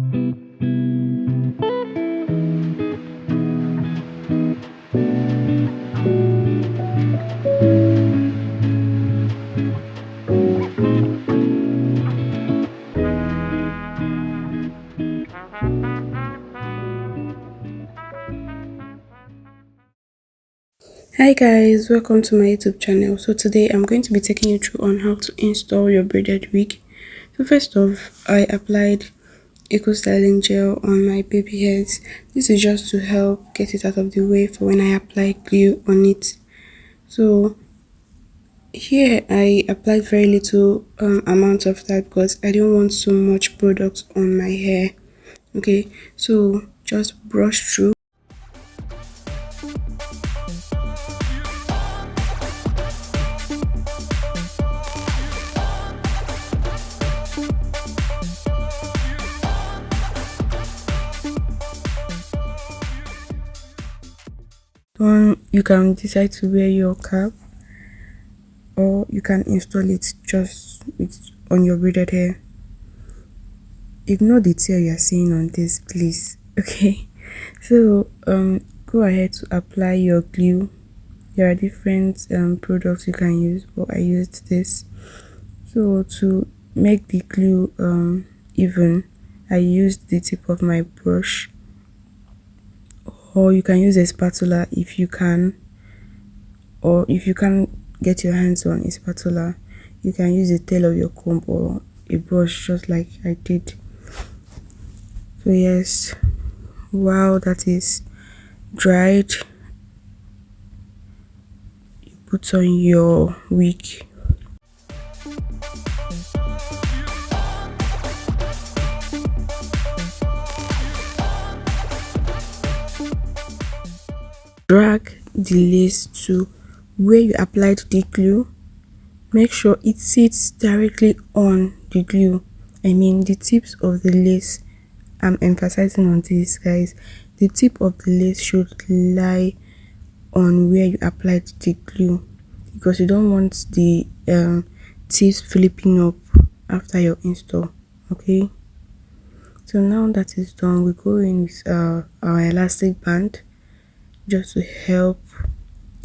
Hi guys, welcome to my YouTube channel. So today I'm going to be taking you through on how to install your braided wig. So first off, I applied eco styling gel on my baby hairs. This is just to help get it out of the way for when I apply glue on it. So here I applied very little amount of that because I didn't want so much product on my hair. Okay, so just brush through. You can decide to wear your cap, or you can install it just on your braided hair. Ignore the tail you're seeing on this, please. Okay, so go ahead to apply your glue. There are different products you can use, but I used this. So to make the glue even, I used the tip of my brush, or you can use a spatula if you can, or if you can get your hands on a spatula, you can use the tail of your comb or a brush just like I did. So yes, while that is dried, you put on your wig. Drag the lace to where you applied the glue. Make sure it sits directly on the glue. I mean the tips of the lace. I'm emphasizing on this, guys. The tip of the lace should lie on where you applied the glue, because you don't want the tips flipping up after your install. Okay, so now that is done, we go in with our elastic band just to help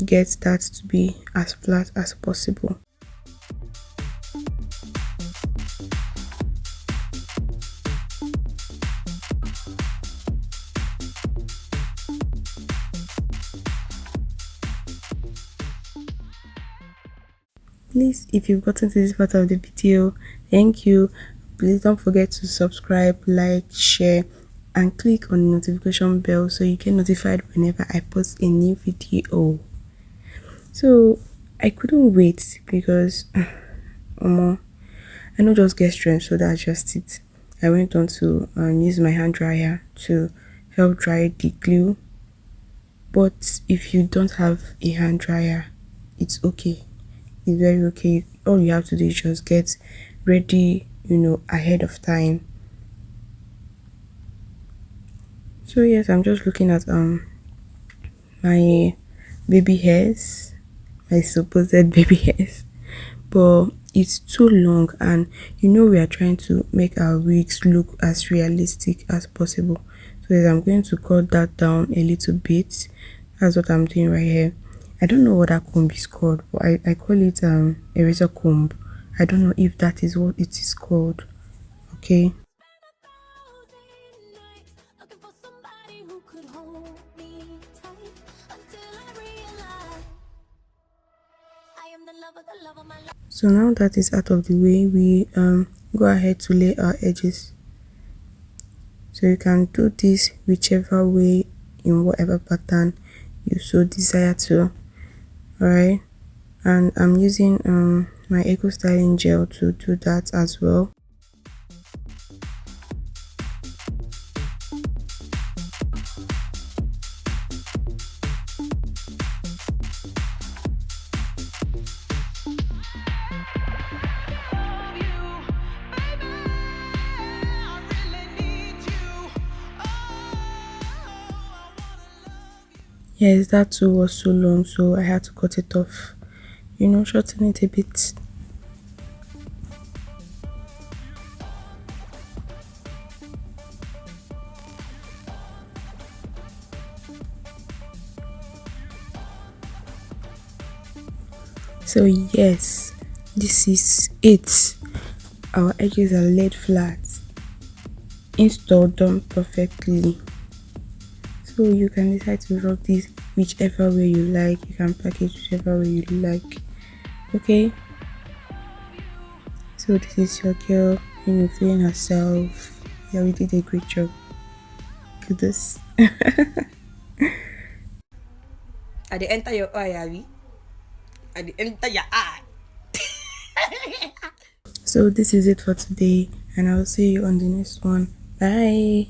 get that to be as flat as possible. Please, if you've gotten to this part of the video, thank you. Please don't forget to subscribe, like, share, and click on the notification bell so you get notified whenever I post a new video. So I couldn't wait because I don't just get strength, so that's just it. I went on to use my hand dryer to help dry the glue. But if you don't have a hand dryer, it's okay. It's very okay. All you have to do is just get ready, ahead of time. So yes, I'm just looking at my baby hairs, my supposed baby hairs, but it's too long, and we are trying to make our wigs look as realistic as possible. So yes, I'm going to cut that down a little bit. That's what I'm doing right here. I don't know what that comb is called, but I call it a razor comb. I don't know if that is what it is called. Okay. So now that is out of the way, we go ahead to lay our edges. So you can do this whichever way, in whatever pattern you so desire to. Alright, and I'm using my eco styling gel to do that as well. Yes, that too was so long, so I had to cut it off, shorten it a bit. So yes, this is it. Our edges are laid flat, installed, done perfectly. So you can decide to rock this whichever way you like. You can package whichever way you like. Okay, so this is your girl, feeling herself. Yeah, we did a great job. Kudos. I dey enter your eye, Abby. I dey enter your eye. So this is it for today, and I'll see you on the next one. Bye.